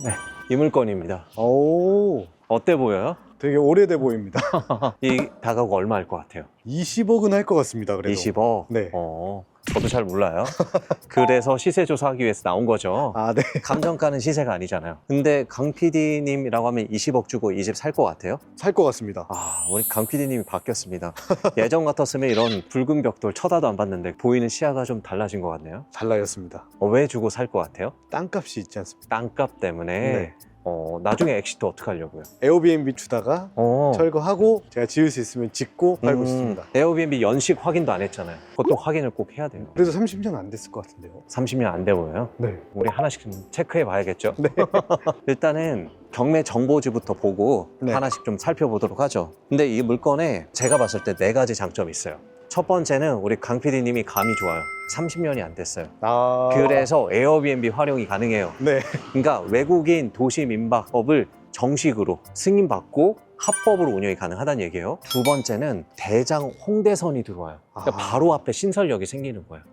네, 이 물건입니다. 오, 어때 보여요? 되게 오래돼 보입니다. 이 다가구 얼마일 것 같아요? 20억은 할 것 같습니다. 그래도. 20억? 네. 저도 잘 몰라요. 그래서 시세 조사하기 위해서 나온 거죠. 아, 네. 감정가는 시세가 아니잖아요. 근데 강 PD님이라고 하면 20억 주고 이 집 살 것 같아요? 살 것 같습니다. 아, 우리 강 PD님이 바뀌었습니다. 예전 같았으면 이런 붉은 벽돌 쳐다도 안 봤는데 보이는 시야가 좀 달라진 것 같네요. 달라졌습니다. 왜 주고 살 것 같아요? 땅값이 있지 않습니까? 땅값 때문에. 네. 나중에 엑시트 어떻게 하려고요? 에어비앤비 주다가 어. 철거하고 제가 지을 수 있으면 짓고 팔고 싶습니다. 에어비앤비 연식 확인도 안 했잖아요. 그것도 확인을 꼭 해야 돼요. 그래도 30년 안 됐을 것 같은데요. 30년 안 돼 보여요? 네. 우리 하나씩 좀 체크해 봐야겠죠? 네. 일단은 경매 정보지부터 보고 네. 하나씩 좀 살펴보도록 하죠. 근데 이 물건에 제가 봤을 때 4가지 장점이 있어요. 첫 번째는 우리 강 PD님이 감이 좋아요. 30년이 안 됐어요. 아. 그래서 에어비앤비 활용이 가능해요. 네. 그러니까 외국인 도시민박법을 정식으로 승인받고 합법으로 운영이 가능하다는 얘기예요. 두 번째는 대장 홍대선이 들어와요. 그러니까 아. 바로 앞에 신설역이 생기는 거예요.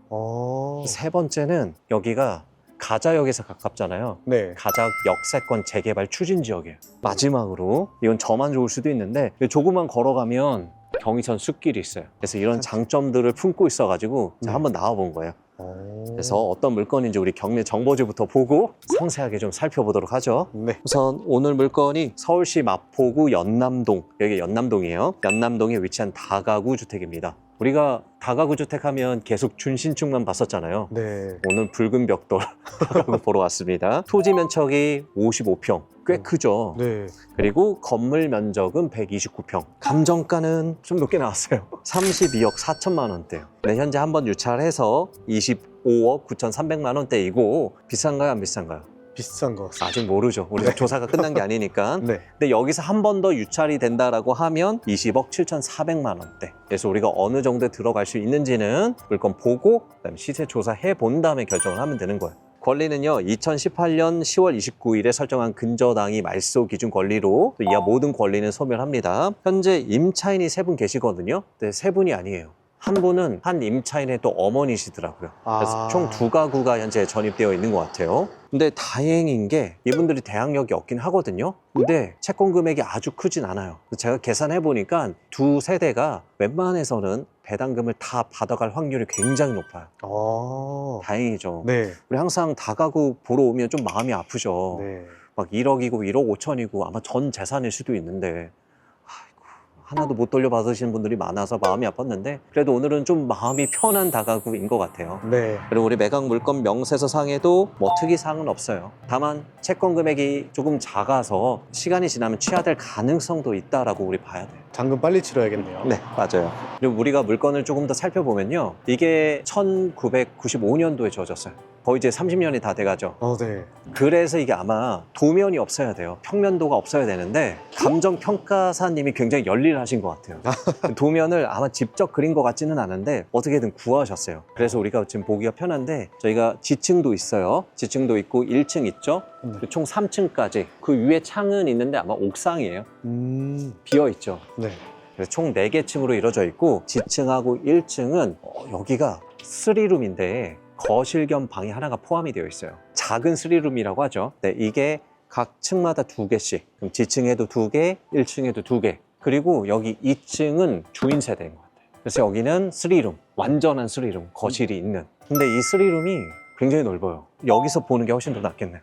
세 번째는 여기가 가자역에서 가깝잖아요. 네. 가자 역세권 재개발 추진 지역이에요. 마지막으로 이건 저만 좋을 수도 있는데 조금만 걸어가면 경의선 숲길이 있어요. 그래서 이런 장점들을 품고 있어가지고 제가 네. 한번 나와본 거예요. 오. 그래서 어떤 물건인지 우리 경매 정보지부터 보고 상세하게 좀 살펴보도록 하죠. 네. 우선 오늘 물건이 서울시 마포구 연남동, 여기 연남동이에요. 연남동에 위치한 다가구 주택입니다. 우리가 다가구 주택 하면 계속 준신축만 봤었잖아요. 네. 오늘 붉은 벽돌 다가구 보러 왔습니다. 토지 면적이 55평, 꽤 크죠. 네. 그리고 건물 면적은 129평. 감정가는 좀 높게 나왔어요. 32억 4천만 원대요. 네, 현재 한번 유찰해서 25억 9,300만 원대이고 비싼가요, 안 비싼가요? 비싼 것 같습니다. 아직 모르죠. 우리가 조사가 끝난 게 아니니까. 네. 근데 여기서 한 번 더 유찰이 된다라고 하면 20억 7,400만 원대. 그래서 우리가 어느 정도에 들어갈 수 있는지는 물건 보고 그다음에 시세 조사해 본 다음에 결정을 하면 되는 거예요. 권리는요, 2018년 10월 29일에 설정한 근저당이 말소 기준 권리로 또 이하 모든 권리는 소멸합니다. 현재 임차인이 3분 계시거든요. 근데 3분이 아니에요. 한 분은 한 임차인의 또 어머니시더라고요. 그래서 아. 총 2가구가 현재 전입되어 있는 것 같아요. 근데 다행인 게 이분들이 대항력이 없긴 하거든요. 근데 채권 금액이 아주 크진 않아요. 제가 계산해 보니까 2세대가 웬만해서는 배당금을 다 받아갈 확률이 굉장히 높아요. 아. 다행이죠. 네. 우리 항상 다가구 보러 오면 좀 마음이 아프죠. 네. 막 1억이고 1억 5천이고 아마 전 재산일 수도 있는데 아이고, 하나도 못 돌려받으시는 분들이 많아서 마음이 아팠는데 그래도 오늘은 좀 마음이 편한 다가구인 것 같아요. 네. 그리고 우리 매각 물건 명세서상에도 뭐 특이사항은 없어요. 다만 채권 금액이 조금 작아서 시간이 지나면 취하될 가능성도 있다라고 우리 봐야 돼요. 잔금 빨리 치러야겠네요. 네, 맞아요. 그리고 우리가 물건을 조금 더 살펴보면요. 이게 1995년도에 지어졌어요. 거의 이제 30년이 다 돼가죠. 네. 그래서 이게 아마 도면이 없어야 돼요. 평면도가 없어야 되는데 감정평가사님이 굉장히 열일하신 것 같아요. 도면을 아마 직접 그린 것 같지는 않은데 어떻게든 구하셨어요. 그래서 우리가 지금 보기가 편한데 저희가 지층도 있어요. 지층도 있고 1층 있죠. 총 3층까지 그 위에 창은 있는데 아마 옥상이에요. 비어있죠. 네. 그래서 총 4개 층으로 이루어져 있고 지층하고 1층은 여기가 3룸인데 거실 겸 방이 하나가 포함이 되어 있어요. 작은 3룸이라고 하죠. 네, 이게 각 층마다 2개씩. 그럼 지층에도 2개, 1층에도 2개. 그리고 여기 2층은 주인 세대인 것 같아요. 그래서 여기는 3룸, 완전한 3룸, 거실이 있는. 근데 이 3룸이 굉장히 넓어요. 여기서 보는 게 훨씬 더 낫겠네.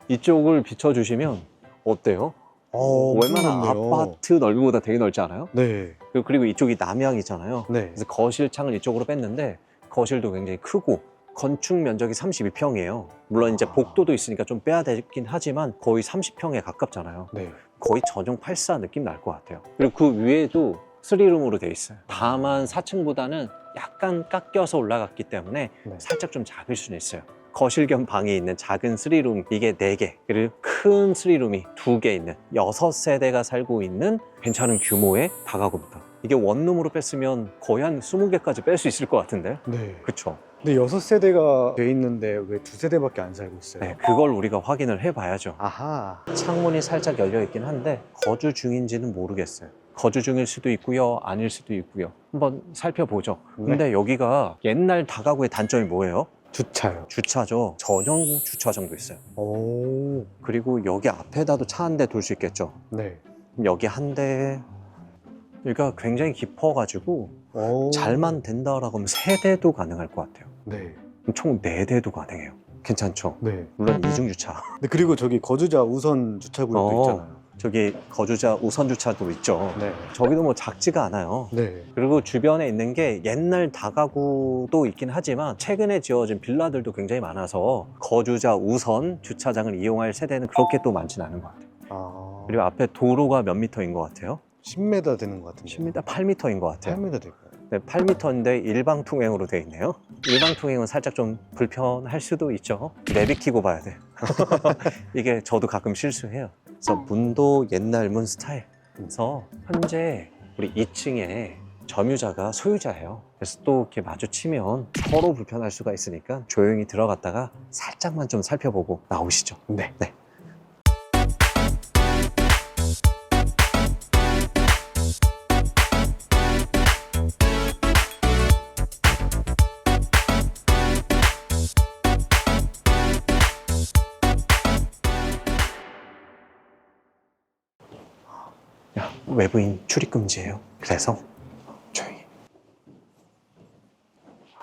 이쪽을 비춰주시면 어때요? 웬만한 넓네요. 아파트 넓이보다 되게 넓지 않아요? 네. 그리고 이쪽이 남향이잖아요. 네. 그래서 거실 창을 이쪽으로 뺐는데 거실도 굉장히 크고 건축 면적이 32평이에요. 물론 이제 복도도 있으니까 좀 빼야 되긴 하지만 거의 30평에 가깝잖아요. 네. 거의 전용 84 느낌 날 것 같아요. 그리고 그 위에도 3룸으로 돼 있어요. 다만 4층보다는 약간 깎여서 올라갔기 때문에 네. 살짝 좀 작을 수는 있어요. 거실 겸 방이 있는 작은 3룸 이게 4개, 그리고 큰 3룸이 2개 있는 6세대가 살고 있는 괜찮은 규모의 다가구입니다. 이게 원룸으로 뺐으면 거의 한 20개까지 뺄 수 있을 것 같은데? 네. 그쵸? 근데 6세대가 돼 있는데 왜 2세대밖에 안 살고 있어요? 네, 그걸 우리가 확인을 해봐야죠. 아하. 창문이 살짝 열려 있긴 한데 거주 중인지는 모르겠어요. 거주 중일 수도 있고요, 아닐 수도 있고요. 한번 살펴보죠. 네. 근데 여기가 옛날 다가구의 단점이 뭐예요? 주차요. 주차죠. 전용 주차장도 있어요. 오. 그리고 여기 앞에다도 차 한 대 둘 수 있겠죠. 네. 그럼 여기 한 대, 여기가 굉장히 깊어가지고 오. 잘만 된다라고 하면 3대도 가능할 것 같아요. 네. 그럼 총 4대도 가능해요. 괜찮죠? 네. 물론 이중 주차. 네, 그리고 저기 거주자 우선 주차구역도 있잖아요. 저기 거주자 우선 주차도 있죠. 네. 저기도 뭐 작지가 않아요. 네. 그리고 주변에 있는 게 옛날 다가구도 있긴 하지만 최근에 지어진 빌라들도 굉장히 많아서 거주자 우선 주차장을 이용할 세대는 그렇게 또 많진 않은 것 같아요. 아. 그리고 앞에 도로가 몇 미터인 것 같아요? 10m 되는 것 같은데. 10m, 8m인 것 같아요. 8m 될까요? 네, 8m인데 일방통행으로 돼 있네요. 일방통행은 살짝 좀 불편할 수도 있죠. 내비키고 봐야 돼. 이게 저도 가끔 실수해요. 그래서 문도 옛날 문 스타일. 그래서 현재 우리 2층에 점유자가 소유자예요. 그래서 또 이렇게 마주치면 서로 불편할 수가 있으니까 조용히 들어갔다가 살짝만 좀 살펴보고 나오시죠. 네. 네. 야, 외부인 출입 금지예요. 그래서 조용히.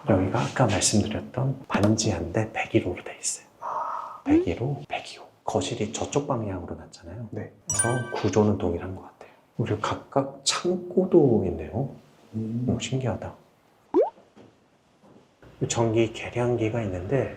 여기가 아까 말씀드렸던 반지 한 대 101호로 돼 있어요. 101호, 102호. 거실이 저쪽 방향으로 났잖아요. 네. 그래서 구조는 동일한 것 같아요. 그리고 각각 창고도 있네요. 신기하다. 전기 계량기가 있는데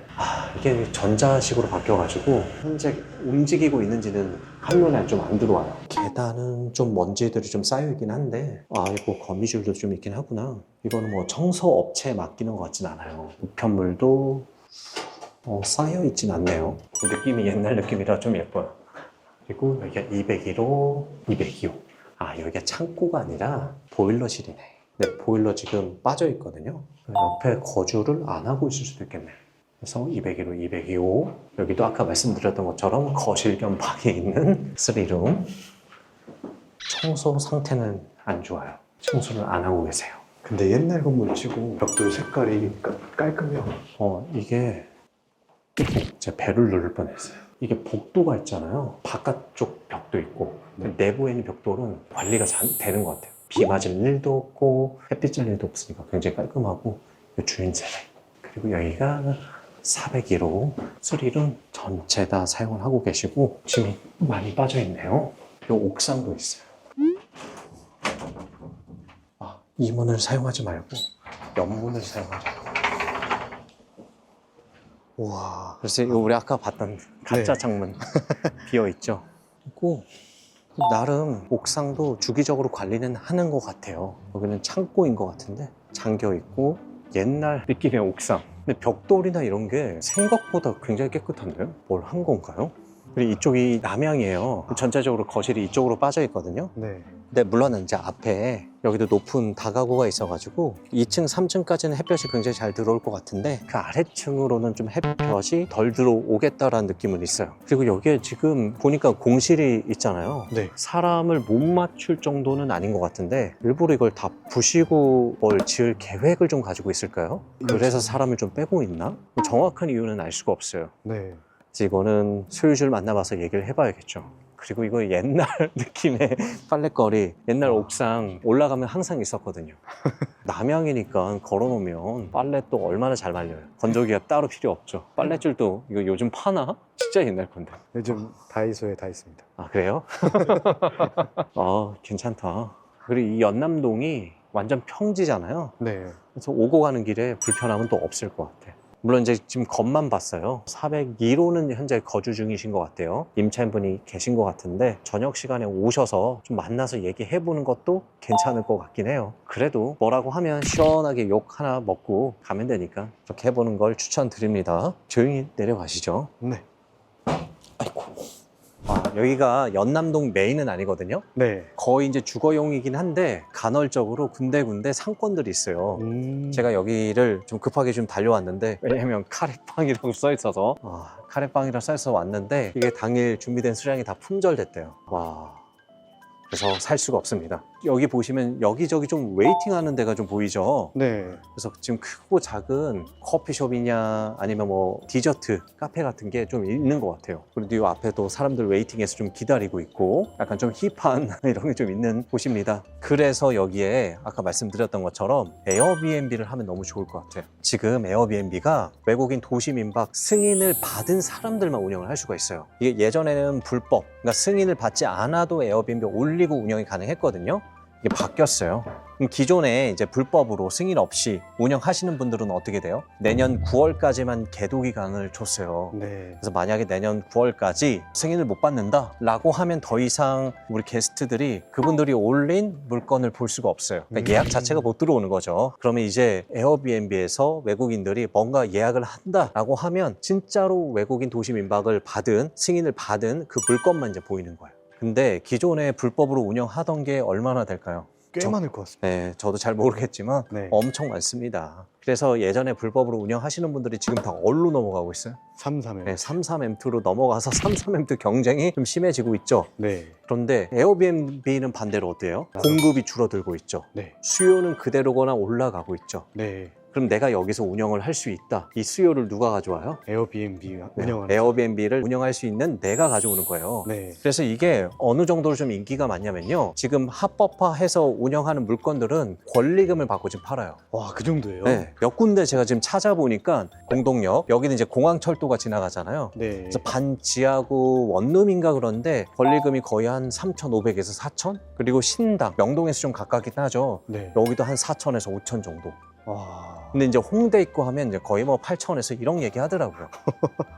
이게 전자식으로 바뀌어가지고 현재 움직이고 있는지는 한눈에 좀 안 들어와요. 계단은 좀 먼지들이 좀 쌓여있긴 한데 이거 거미줄도 좀 있긴 하구나. 이거는 뭐 청소업체에 맡기는 것 같진 않아요. 우편물도 쌓여있진 않네요. 느낌이 옛날 느낌이라 좀 예뻐요. 그리고 여기가 201호, 202호. 여기가 창고가 아니라 보일러실이네. 네, 보일러 지금 빠져 있거든요. 옆에 거주를 안 하고 있을 수도 있겠네요. 그래서 201호, 202호. 여기도 아까 말씀드렸던 것처럼 거실 겸 방에 있는 3룸. 청소 상태는 안 좋아요. 청소를 안 하고 계세요. 근데 옛날 건물 치고 벽돌 색깔이 깔끔해요. 이게 제가 배를 누를 뻔했어요. 이게 복도가 있잖아요. 바깥쪽 벽도 있고 내부에 있는 벽돌은 관리가 잘 되는 것 같아요. 비 맞을 일도 없고 햇빛 잘 일도 없으니까 굉장히 깔끔하고 주인 세대. 그리고 여기가 401호 3룸 전체 다 사용을 하고 계시고 짐이 많이 빠져 있네요. 이 옥상도 있어요. 이 문을 사용하지 말고 옆문을 사용하자. 우와. 그래서 이거 우리 아까 봤던 가짜 네. 창문 비어 있죠. 그리고 나름 옥상도 주기적으로 관리는 하는 것 같아요. 여기는 창고인 것 같은데 잠겨 있고 옛날 느낌의 옥상. 근데 벽돌이나 이런 게 생각보다 굉장히 깨끗한데요? 뭘 한 건가요? 그리고 이쪽이 남향이에요. 전체적으로 거실이 이쪽으로 빠져 있거든요. 네. 근데 물론 이제 앞에 여기도 높은 다가구가 있어가지고 2층, 3층까지는 햇볕이 굉장히 잘 들어올 것 같은데 그 아래층으로는 좀 햇볕이 덜 들어오겠다라는 느낌은 있어요. 그리고 여기에 지금 보니까 공실이 있잖아요. 네. 사람을 못 맞출 정도는 아닌 것 같은데 일부러 이걸 다 부시고 뭘 지을 계획을 좀 가지고 있을까요? 그래서 사람을 좀 빼고 있나? 정확한 이유는 알 수가 없어요. 네. 그래서 이거는 소유주를 만나봐서 얘기를 해봐야겠죠. 그리고 이거 옛날 느낌의 빨랫거리, 옛날 옥상 올라가면 항상 있었거든요. 남향이니까 걸어놓으면 빨래 또 얼마나 잘 말려요. 건조기가 따로 필요 없죠. 빨랫줄도 이거 요즘 파나? 진짜 옛날 건데. 요즘 다이소에 다 있습니다. 그래요? 괜찮다. 그리고 이 연남동이 완전 평지잖아요. 네. 그래서 오고 가는 길에 불편함은 또 없을 것 같아요. 물론 이제 지금 겉만 봤어요. 402호는 현재 거주 중이신 것 같아요. 임차인분이 계신 것 같은데 저녁 시간에 오셔서 좀 만나서 얘기해보는 것도 괜찮을 것 같긴 해요. 그래도 뭐라고 하면 시원하게 욕 하나 먹고 가면 되니까 그렇게 해보는 걸 추천드립니다. 조용히 내려가시죠. 네. 아이고. 여기가 연남동 메인은 아니거든요. 네. 거의 이제 주거용이긴 한데 간헐적으로 군데군데 상권들이 있어요. 제가 여기를 좀 급하게 좀 달려왔는데 왜냐면 카레빵이라고 써있어서 카레빵이라고 써있어서 왔는데 이게 당일 준비된 수량이 다 품절됐대요. 와, 그래서 살 수가 없습니다. 여기 보시면 여기저기 좀 웨이팅하는 데가 좀 보이죠. 네. 그래서 지금 크고 작은 커피숍이냐 아니면 뭐 디저트 카페 같은 게 좀 있는 것 같아요. 그리고 이 앞에도 사람들 웨이팅해서 좀 기다리고 있고 약간 좀 힙한 이런 게 좀 있는 곳입니다. 그래서 여기에 아까 말씀드렸던 것처럼 에어비앤비를 하면 너무 좋을 것 같아요. 지금 에어비앤비가 외국인 도시민박 승인을 받은 사람들만 운영을 할 수가 있어요. 이게 예전에는 불법, 그러니까 승인을 받지 않아도 에어비앤비 올리고 운영이 가능했거든요. 이게 바뀌었어요. 그럼 기존에 이제 불법으로 승인 없이 운영하시는 분들은 어떻게 돼요? 내년 9월까지만 계도 기간을 줬어요. 네. 그래서 만약에 내년 9월까지 승인을 못 받는다 라고 하면 더 이상 우리 게스트들이 그분들이 올린 물건을 볼 수가 없어요. 그러니까 예약 자체가 못 들어오는 거죠. 그러면 이제 에어비앤비에서 외국인들이 뭔가 예약을 한다라고 하면 진짜로 외국인 도시 민박을 받은 승인을 받은 그 물건만 이제 보이는 거예요. 근데 기존에 불법으로 운영하던 게 얼마나 될까요? 꽤 많을 것 같습니다. 네, 저도 잘 모르겠지만 네. 엄청 많습니다. 그래서 예전에 불법으로 운영하시는 분들이 지금 다 어디로 넘어가고 있어요? 33회. 네, 33M2로 넘어가서 33M2 경쟁이 좀 심해지고 있죠. 네. 그런데 에어비앤비는 반대로 어때요? 공급이 줄어들고 있죠. 네. 수요는 그대로거나 올라가고 있죠. 네. 그럼 내가 여기서 운영을 할 수 있다. 이 수요를 누가 가져와요? 에어비앤비 네, 운영하는. 에어비앤비를 운영할 수 있는 내가 가져오는 거예요. 네. 그래서 이게 어느 정도로 좀 인기가 많냐면요. 지금 합법화해서 운영하는 물건들은 권리금을 받고 지금 팔아요. 와, 그 정도예요? 네, 몇 군데 제가 지금 찾아보니까 공동역, 여기는 이제 공항철도가 지나가잖아요. 네. 그래서 반지하구 원룸인가 그런데 권리금이 거의 한 3,500에서 4,000? 그리고 신당, 명동에서 좀 가깝긴 하죠. 네. 여기도 한 4,000에서 5,000 정도. 와. 근데 이제 홍대 입구 하면 이제 거의 뭐 8,000에서 이런 얘기 하더라고요.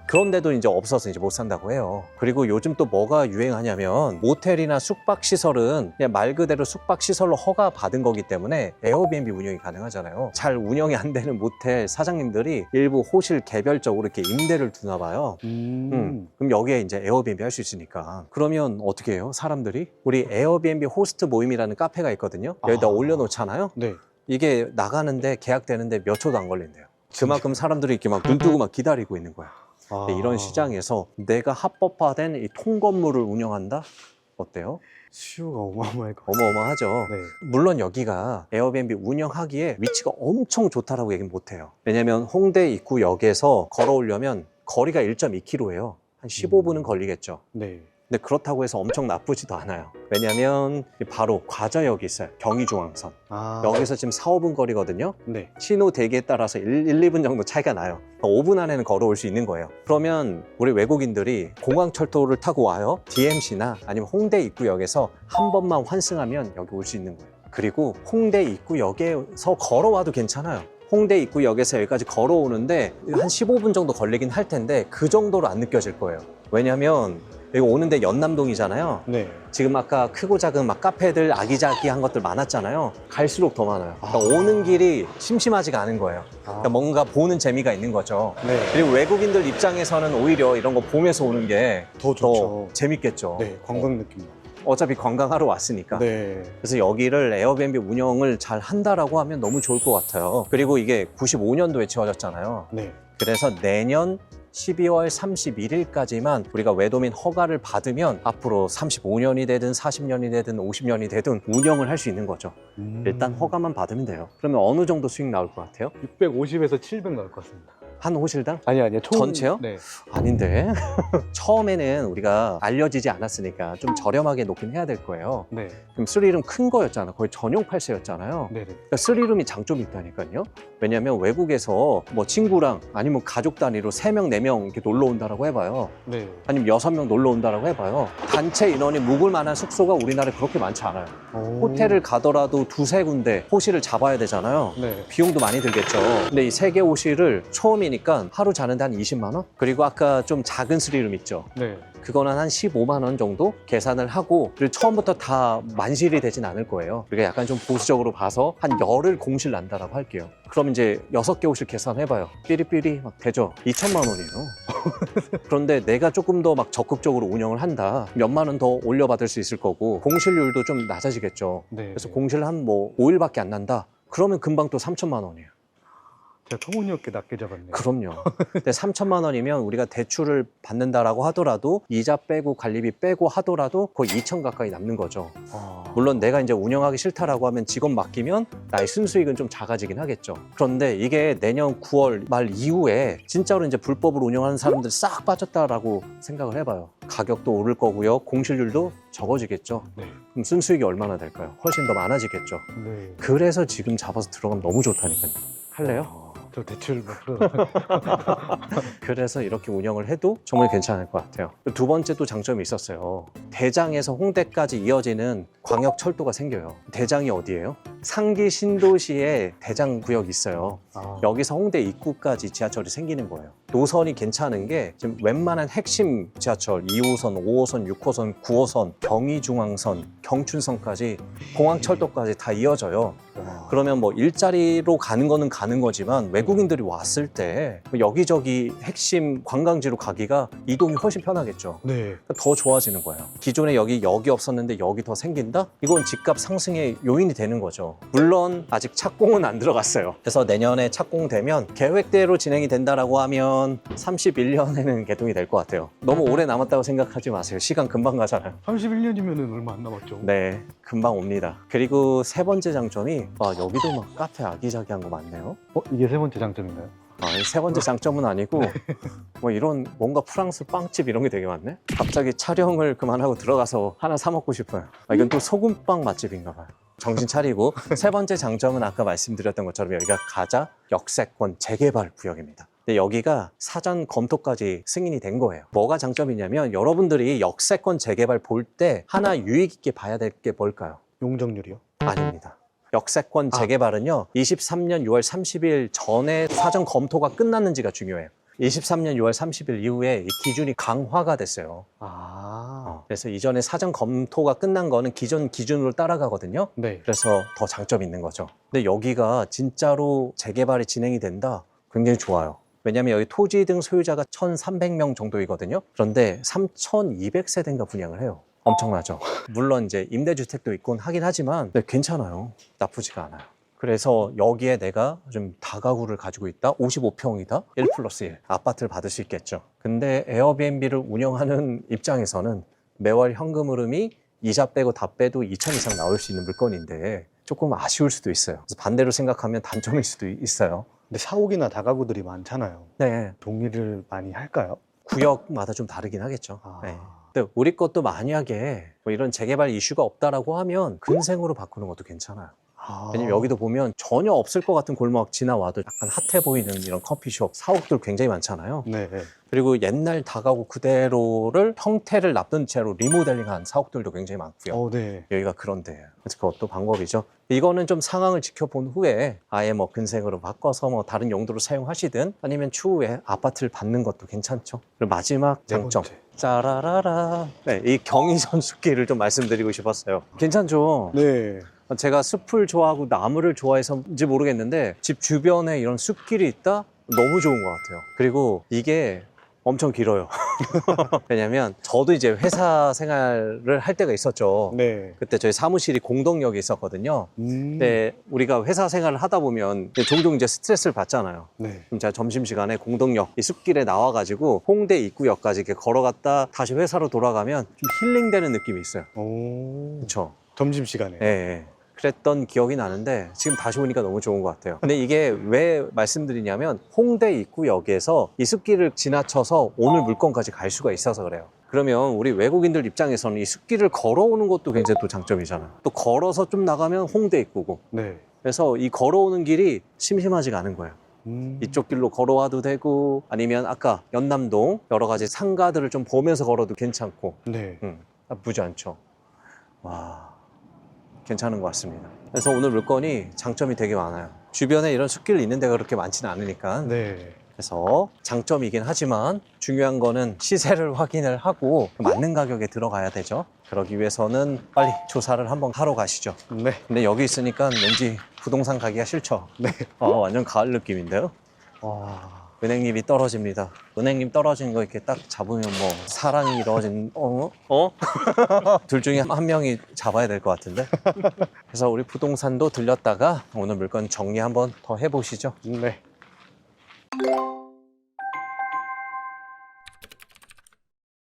그런데도 이제 없어서 이제 못 산다고 해요. 그리고 요즘 또 뭐가 유행하냐면 모텔이나 숙박시설은 그냥 말 그대로 숙박시설로 허가 받은 거기 때문에 에어비앤비 운영이 가능하잖아요. 잘 운영이 안 되는 모텔 사장님들이 일부 호실 개별적으로 이렇게 임대를 두나 봐요. 그럼 여기에 이제 에어비앤비 할 수 있으니까. 그러면 어떻게 해요? 사람들이? 우리 에어비앤비 호스트 모임이라는 카페가 있거든요. 여기다 올려놓잖아요. 네. 이게 나가는데 계약되는데 몇 초도 안 걸린대요. 그만큼 사람들이 이렇게 막 눈 뜨고 막 기다리고 있는 거야. 아. 네, 이런 시장에서 내가 합법화된 이 통건물을 운영한다? 어때요? 수요가 어마어마할 것 같아요. 어마어마하죠. 네. 물론 여기가 에어비앤비 운영하기에 위치가 엄청 좋다라고 얘기는 못해요. 왜냐면 홍대 입구역에서 걸어오려면 거리가 1.2km예요. 한 15분은 걸리겠죠. 네. 근데 그렇다고 해서 엄청 나쁘지도 않아요. 왜냐면 바로 과저역이 있어요. 경의중앙선. 아. 여기서 지금 4, 5분 거리거든요. 네. 신호 대기에 따라서 1, 2분 정도 차이가 나요. 5분 안에는 걸어올 수 있는 거예요. 그러면 우리 외국인들이 공항철도를 타고 와요. DMC나 아니면 홍대 입구역에서 한 번만 환승하면 여기 올 수 있는 거예요. 그리고 홍대 입구역에서 걸어와도 괜찮아요. 홍대 입구역에서 여기까지 걸어오는데 한 15분 정도 걸리긴 할 텐데 그 정도로 안 느껴질 거예요. 왜냐면 여기 오는데 연남동이잖아요. 네. 지금 아까 크고 작은 막 카페들 아기자기한 것들 많았잖아요. 갈수록 더 많아요. 그러니까 오는 길이 심심하지가 않은 거예요. 그러니까 뭔가 보는 재미가 있는 거죠. 네. 그리고 외국인들 입장에서는 오히려 이런 거 보면서 오는 게 더 더 좋죠. 재밌겠죠. 네. 관광 느낌. 어차피 관광하러 왔으니까. 네. 그래서 여기를 에어비앤비 운영을 잘 한다라고 하면 너무 좋을 것 같아요. 그리고 이게 95년도에 지어졌잖아요. 네. 그래서 내년 12월 31일까지만 우리가 외도민 허가를 받으면 앞으로 35년이 되든 40년이 되든 50년이 되든 운영을 할 수 있는 거죠. 일단 허가만 받으면 돼요. 그러면 어느 정도 수익 나올 것 같아요? 650에서 700 나올 것 같습니다. 한 호실당? 아니요. 전체요? 네. 아닌데. 처음에는 우리가 알려지지 않았으니까 좀 저렴하게 놓긴 해야 될 거예요. 네. 그럼 3룸 큰 거였잖아. 거의 전용 8세였잖아요. 네. 그러니까 3룸이 장점이 있다니까요. 왜냐면 외국에서 뭐 친구랑 아니면 가족 단위로 3명, 4명 이렇게 놀러 온다라고 해봐요. 네. 아니면 6명 놀러 온다라고 해봐요. 단체 인원이 묵을 만한 숙소가 우리나라에 그렇게 많지 않아요. 호텔을 가더라도 2-3군데 호실을 잡아야 되잖아요. 네. 비용도 많이 들겠죠. 근데 이 3개 호실을 처음이니까 하루 자는데 한 20만 원? 그리고 아까 좀 작은 3룸 있죠. 네. 그거는 한 15만 원 정도 계산을 하고 그리고 처음부터 다 만실이 되진 않을 거예요. 그러니까 약간 좀 보수적으로 봐서 한 열흘 공실 난다라고 할게요. 그럼 이제 6개 호실 계산해봐요. 삐리삐리 막 되죠. 2천만 원이에요. 그런데 내가 조금 더 막 적극적으로 운영을 한다. 몇만 원 더 올려받을 수 있을 거고 공실률도 좀 낮아지겠죠. 네. 그래서 공실 한 뭐 5일밖에 안 난다. 그러면 금방 또 3천만 원이에요. 진짜 터무니없게 낮게 잡았네요. 그럼요. 근데 3천만 원이면 우리가 대출을 받는다라고 하더라도 이자 빼고 관리비 빼고 하더라도 거의 2천 가까이 남는 거죠. 물론 내가 이제 운영하기 싫다라고 하면 직원 맡기면 나의 순수익은 좀 작아지긴 하겠죠. 그런데 이게 내년 9월 말 이후에 진짜로 이제 불법으로 운영하는 사람들 싹 빠졌다라고 생각을 해봐요. 가격도 오를 거고요. 공실률도 적어지겠죠. 네. 그럼 순수익이 얼마나 될까요? 훨씬 더 많아지겠죠. 네. 그래서 지금 잡아서 들어가면 너무 좋다니까요. 할래요? 저 대출 못 풀어. 그래서 이렇게 운영을 해도 정말 괜찮을 것 같아요. 두 번째 또 장점이 있었어요. 대장에서 홍대까지 이어지는 광역철도가 생겨요. 대장이 어디예요? 상기 신도시에 대장 구역이 있어요. 여기서 홍대 입구까지 지하철이 생기는 거예요. 노선이 괜찮은 게 지금 웬만한 핵심 지하철 2호선, 5호선, 6호선, 9호선, 경의중앙선, 경춘선까지 공항철도까지 다 이어져요. 그러면 뭐 일자리로 가는 거는 가는 거지만 외국인들이 왔을 때 여기저기 핵심 관광지로 가기가 이동이 훨씬 편하겠죠. 네. 더 좋아지는 거예요. 기존에 여기 없었는데 여기 더 생긴다? 이건 집값 상승의 요인이 되는 거죠. 물론 아직 착공은 안 들어갔어요. 그래서 내년에 착공되면 계획대로 진행이 된다라고 하면 31년에는 개통이 될 것 같아요. 너무 오래 남았다고 생각하지 마세요. 시간 금방 가잖아요. 31년이면 얼마 안 남았죠. 네, 금방 옵니다. 그리고 세 번째 장점이 여기도 막 카페 아기자기한 거 많네요. 이게 세 번째 장점인가요? 세 번째 장점은 아니고 뭐 이런 뭔가 프랑스 빵집 이런 게 되게 많네. 갑자기 촬영을 그만하고 들어가서 하나 사 먹고 싶어요. 이건 또 소금빵 맛집인가 봐요. 정신 차리고 세 번째 장점은 아까 말씀드렸던 것처럼 여기가 가자 역세권 재개발 구역입니다. 근데 여기가 사전 검토까지 승인이 된 거예요. 뭐가 장점이냐면 여러분들이 역세권 재개발 볼 때 하나 유익 있게 봐야 될 게 뭘까요? 용적률이요? 아닙니다. 역세권 재개발은요 23년 6월 30일 전에 사전 검토가 끝났는지가 중요해요. 23년 6월 30일 이후에 이 기준이 강화가 됐어요. 그래서 이전에 사전 검토가 끝난 거는 기존 기준으로 따라가거든요. 네. 그래서 더 장점이 있는 거죠. 근데 여기가 진짜로 재개발이 진행이 된다? 굉장히 좋아요. 왜냐하면 여기 토지 등 소유자가 1,300명 정도이거든요. 그런데 3,200세대인가 분양을 해요. 엄청나죠. 물론 이제 임대주택도 있곤 하긴 하지만 괜찮아요. 나쁘지가 않아요. 그래서 여기에 내가 좀 다가구를 가지고 있다. 55평이다. 1+1 아파트를 받을 수 있겠죠. 근데 에어비앤비를 운영하는 입장에서는 매월 현금 흐름이 이자 빼고 다 빼도 2천 이상 나올 수 있는 물건인데 조금 아쉬울 수도 있어요. 그래서 반대로 생각하면 단점일 수도 있어요. 근데 사옥이나 다가구들이 많잖아요. 네, 동의를 많이 할까요? 구역마다 좀 다르긴 하겠죠. 네. 근데 우리 것도 만약에 뭐 이런 재개발 이슈가 없다라고 하면 근생으로 바꾸는 것도 괜찮아요. 왜냐면 여기도 보면 전혀 없을 것 같은 골목 지나와도 약간 핫해 보이는 이런 커피숍, 사옥들 굉장히 많잖아요. 네. 그리고 옛날 다가구 그대로를 형태를 납둔 채로 리모델링한 사옥들도 굉장히 많고요. 네. 여기가 그런 데예요. 그래서 그것도 방법이죠. 이거는 좀 상황을 지켜본 후에 아예 뭐 근생으로 바꿔서 뭐 다른 용도로 사용하시든 아니면 추후에 아파트를 받는 것도 괜찮죠. 그리고 마지막 장점. 짜라라라. 네, 이 경의선 숲길을 좀 말씀드리고 싶었어요. 괜찮죠? 네. 제가 숲을 좋아하고 나무를 좋아해서인지 모르겠는데 집 주변에 이런 숲길이 있다? 너무 좋은 것 같아요. 그리고 이게 엄청 길어요. 왜냐면 저도 이제 회사 생활을 할 때가 있었죠. 네. 그때 저희 사무실이 공동역에 있었거든요. 근데 우리가 회사 생활을 하다 보면 종종 이제 스트레스를 받잖아요. 네. 그럼 제가 점심시간에 공동역 이 숲길에 나와가지고 홍대 입구역까지 이렇게 걸어갔다 다시 회사로 돌아가면 좀 힐링되는 느낌이 있어요. 그렇죠. 점심시간에. 네. 그랬던 기억이 나는데 지금 다시 오니까 너무 좋은 것 같아요. 근데 이게 왜 말씀드리냐면 홍대 입구역에서 이 숲길을 지나쳐서 오늘 물건까지 갈 수가 있어서 그래요. 그러면 우리 외국인들 입장에서는 이 숲길을 걸어오는 것도 굉장히 또 장점이잖아요. 또 걸어서 좀 나가면 홍대 입구고. 네. 그래서 이 걸어오는 길이 심심하지가 않은 거예요. 이쪽 길로 걸어와도 되고 아니면 아까 연남동 여러 가지 상가들을 좀 보면서 걸어도 괜찮고. 네. 나쁘지 않죠. 와. 괜찮은 것 같습니다. 그래서 오늘 물건이 장점이 되게 많아요. 주변에 이런 숲길 있는 데가 그렇게 많지는 않으니까. 네. 그래서 장점이긴 하지만 중요한 거는 시세를 확인을 하고 맞는 가격에 들어가야 되죠. 그러기 위해서는 빨리 조사를 한번 하러 가시죠. 네. 근데 여기 있으니까 왠지 부동산 가기가 싫죠. 네. 완전 가을 느낌인데요. 와. 은행잎이 떨어집니다. 은행잎 떨어진 거 이렇게 딱 잡으면 뭐 사랑이 이루어진 둘 중에 한 명이 잡아야 될 것 같은데. 그래서 우리 부동산도 들렸다가 오늘 물건 정리 한번 더 해보시죠. 네.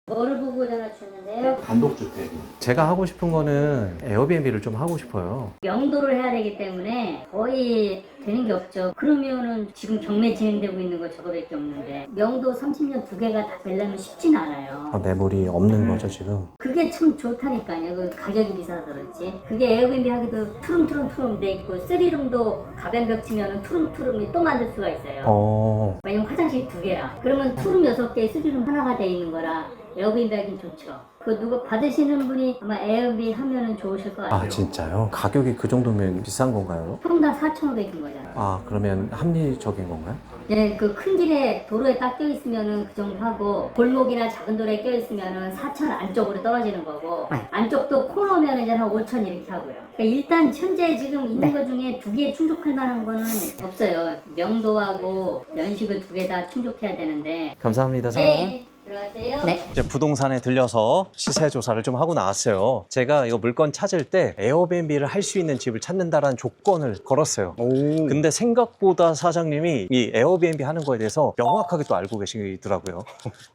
뭐를 보고 전화 주셨는데요? 단독주택. 제가 하고 싶은 거는 에어비앤비를 좀 하고 싶어요. 명도를 해야 되기 때문에 거의 되는 게 없죠. 그러면은 지금 경매 진행되고 있는 거 저거밖에 없는데 명도 30년 두 개가 다 되려면 쉽진 않아요. 매물이 없는 거죠 지금. 그게 참 좋다니까요. 그 가격이 비싸서 그렇지. 그게 에어비앤비 하기도 투룸투룸 돼 있고 3룸도 가변벽 치면은 투룸투룸이 또 만들 수가 있어요. 왜냐면 화장실이 두 개라. 그러면 투룸 6개, 3룸 하나가 돼 있는 거라 에어비앤비 하긴 좋죠. 그 누가 받으시는 분이 아마 에어비앤비 하면은 좋으실 것 같아요. 아 진짜요? 가격이 그 정도면 비싼 건가요? 평당 4,500인 거잖아요. 아 그러면 합리적인 건가요? 네, 그 큰 길에 도로에 딱 껴있으면은 그 정도 하고 골목이나 작은 도로에 껴있으면은 4,000 안쪽으로 떨어지는 거고 안쪽도 코너면은 이제 한 5,000 이렇게 하고요. 그러니까 일단 현재 지금 있는 것 중에 두 개에 충족할 만한 거는 없어요. 명도하고 연식을 두 개 다 충족해야 되는데. 감사합니다 사장님. 네, 들어가세요. 네. 이제 부동산에 들려서 시세 조사를 좀 하고 나왔어요. 제가 이거 물건 찾을 때 에어비앤비를 할 수 있는 집을 찾는다라는 조건을 걸었어요. 오. 근데 생각보다 사장님이 이 에어비앤비 하는 거에 대해서 명확하게 또 알고 계시더라고요.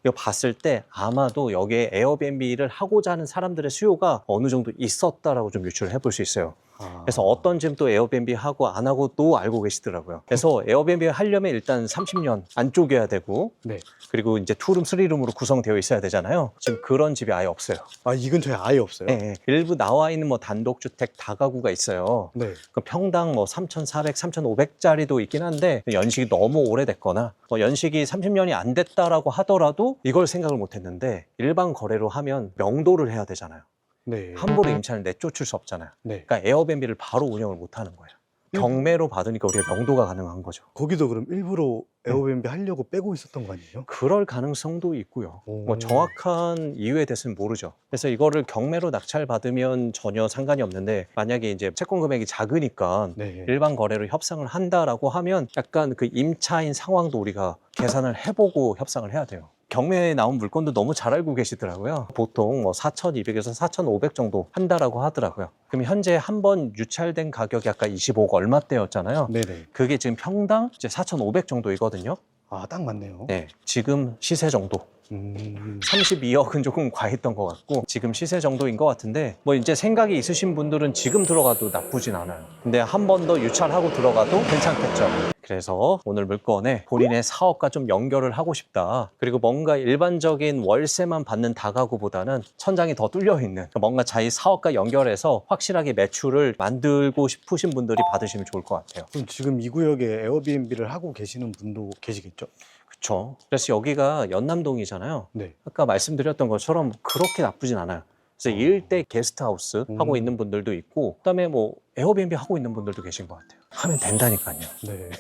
이거 봤을 때 아마도 여기에 에어비앤비를 하고자 하는 사람들의 수요가 어느 정도 있었다라고 좀 유추를 해볼 수 있어요. 그래서 어떤 집도 에어비앤비 하고 안 하고도 알고 계시더라고요. 그래서 에어비앤비 하려면 일단 30년 안 쪼개야 되고, 네. 그리고 이제 투룸, 쓰리룸으로 구성되어 있어야 되잖아요. 지금 그런 집이 아예 없어요. 아, 이 근처에 아예 없어요? 네, 일부 나와 있는 뭐 단독주택 다가구가 있어요. 네. 그 평당 뭐 3,400, 3,500짜리도 있긴 한데 연식이 너무 오래됐거나 뭐 연식이 30년이 안 됐다라고 하더라도 이걸 생각을 못 했는데 일반 거래로 하면 명도를 해야 되잖아요. 네. 함부로 임차인을 내쫓을 수 없잖아요. 네. 그러니까 에어비앤비를 바로 운영을 못 하는 거예요. 경매로 받으니까 우리가 명도가 가능한 거죠. 거기도 그럼 일부러 에어비앤비 하려고 빼고 있었던 거 아니에요? 그럴 가능성도 있고요. 오. 뭐 정확한 이유에 대해서는 모르죠. 그래서 이거를 경매로 낙찰 받으면 전혀 상관이 없는데 만약에 이제 채권 금액이 작으니까 네. 일반 거래로 협상을 한다라고 하면 약간 그 임차인 상황도 우리가 계산을 해보고 협상을 해야 돼요. 경매에 나온 물건도 너무 잘 알고 계시더라고요. 보통 뭐 4,200에서 4,500 정도 한다라고 하더라고요. 그럼 현재 한 번 유찰된 가격이 아까 25억 얼마대였잖아요. 네네. 그게 지금 평당 이제 4,500 정도이거든요. 아, 딱 맞네요. 네, 지금 시세 정도. 32억은 조금 과했던 것 같고 지금 시세 정도인 것 같은데 뭐 이제 생각이 있으신 분들은 지금 들어가도 나쁘진 않아요. 근데 한 번 더 유찰하고 들어가도 괜찮겠죠. 그래서 오늘 물건에 본인의 사업과 좀 연결을 하고 싶다. 그리고 뭔가 일반적인 월세만 받는 다가구보다는 천장이 더 뚫려 있는 뭔가 자기 사업과 연결해서 확실하게 매출을 만들고 싶으신 분들이 받으시면 좋을 것 같아요. 그럼 지금 이 구역에 에어비앤비를 하고 계시는 분도 계시겠죠? 그렇죠. 그래서 여기가 연남동이잖아요. 네. 아까 말씀드렸던 것처럼 그렇게 나쁘진 않아요. 그래서 일대 게스트하우스 하고 있는 분들도 있고 그다음에 뭐 에어비앤비 하고 있는 분들도 계신 것 같아요. 하면 된다니까요. 네.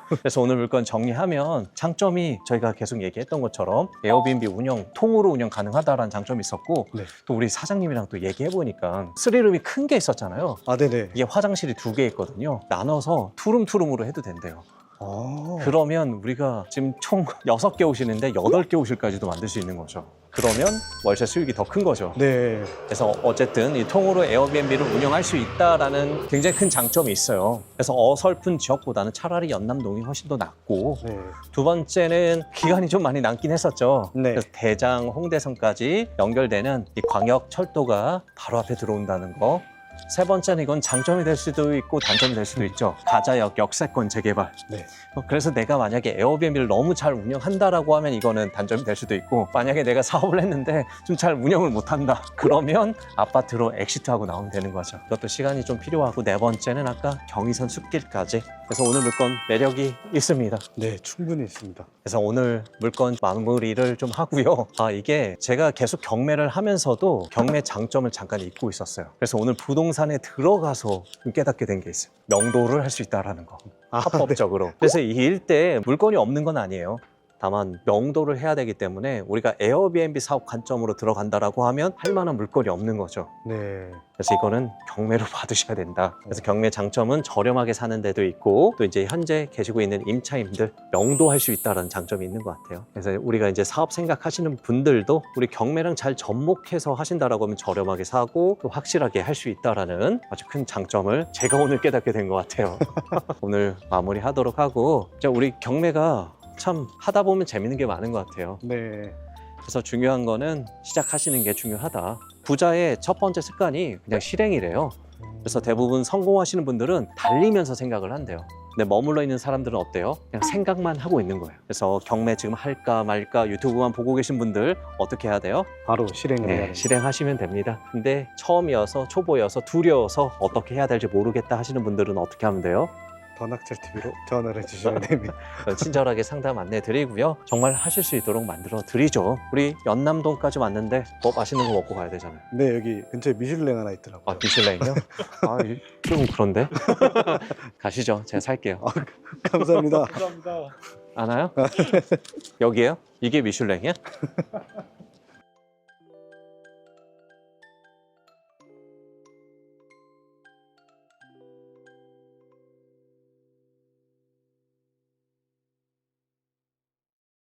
그래서 오늘 물건 정리하면 장점이 저희가 계속 얘기했던 것처럼 에어비앤비 운영, 통으로 운영 가능하다라는 장점이 있었고 네. 또 우리 사장님이랑 또 얘기해보니까 3룸이 큰 게 있었잖아요. 아, 네네. 이게 화장실이 2개 있거든요. 나눠서 투룸으로 해도 된대요. 아. 그러면 우리가 지금 총 6개 오시는데 8개 오실까지도 만들 수 있는 거죠. 그러면 월세 수익이 더 큰 거죠. 네. 그래서 어쨌든 이 통으로 에어비앤비를 운영할 수 있다라는 굉장히 큰 장점이 있어요. 그래서 어설픈 지역보다는 차라리 연남동이 훨씬 더 낫고 네. 두 번째는 기간이 좀 많이 남긴 했었죠. 네. 그래서 대장, 홍대선까지 연결되는 이 광역 철도가 바로 앞에 들어온다는 거. 세 번째는 이건 장점이 될 수도 있고 단점이 될 수도 있죠. 가자역 역세권 재개발. 네. 그래서 내가 만약에 에어비앤비를 너무 잘 운영한다라고 하면 이거는 단점이 될 수도 있고 만약에 내가 사업을 했는데 좀 잘 운영을 못한다. 그러면 아파트로 엑시트하고 나오면 되는 거죠. 그것도 시간이 좀 필요하고 네 번째는 아까 경의선 숲길까지. 그래서 오늘 물건 매력이 있습니다. 네, 충분히 있습니다. 그래서 오늘 물건 마무리를 좀 하고요. 아, 이게 제가 계속 경매를 하면서도 경매 장점을 잠깐 잊고 있었어요. 그래서 오늘 부동산에 들어가서 깨닫게 된 게 있어요. 명도를 할 수 있다라는 거. 합법적으로. 그래서 이 일대에 물건이 없는 건 아니에요. 다만 명도를 해야 되기 때문에 우리가 에어비앤비 사업 관점으로 들어간다라고 하면 할 만한 물건이 없는 거죠. 네. 그래서 이거는 경매로 받으셔야 된다. 그래서 경매 장점은 저렴하게 사는 데도 있고 또 이제 현재 계시고 있는 임차인들 명도할 수 있다는 장점이 있는 것 같아요. 그래서 우리가 이제 사업 생각하시는 분들도 우리 경매랑 잘 접목해서 하신다라고 하면 저렴하게 사고 또 확실하게 할 수 있다라는 아주 큰 장점을 제가 오늘 깨닫게 된 것 같아요. 오늘 마무리하도록 하고 이제 우리 경매가 참 하다 보면 재밌는 게 많은 것 같아요. 네. 그래서 중요한 거는 시작하시는 게 중요하다. 부자의 첫 번째 습관이 그냥 실행이래요. 그래서 대부분 성공하시는 분들은 달리면서 생각을 한대요. 근데 머물러 있는 사람들은 어때요? 그냥 생각만 하고 있는 거예요. 그래서 경매 지금 할까 말까 유튜브만 보고 계신 분들 어떻게 해야 돼요? 바로 실행을 해야 네, 됩니다. 실행하시면 됩니다. 근데 처음이어서 초보여서 두려워서 어떻게 해야 될지 모르겠다 하시는 분들은 어떻게 하면 돼요? 더낙찰TV로 전화를 주시면 됩니다. 친절하게 상담 안내 드리고요. 정말 하실 수 있도록 만들어 드리죠. 우리 연남동까지 왔는데 뭐 맛있는 거 먹고 가야 되잖아요. 네, 여기 근처에 미슐랭 하나 있더라고요. 아, 미슐랭이요? 아, 조금 그런데? 가시죠. 제가 살게요. 감사합니다. 안 와요? 여기에요? 이게 미슐랭이야?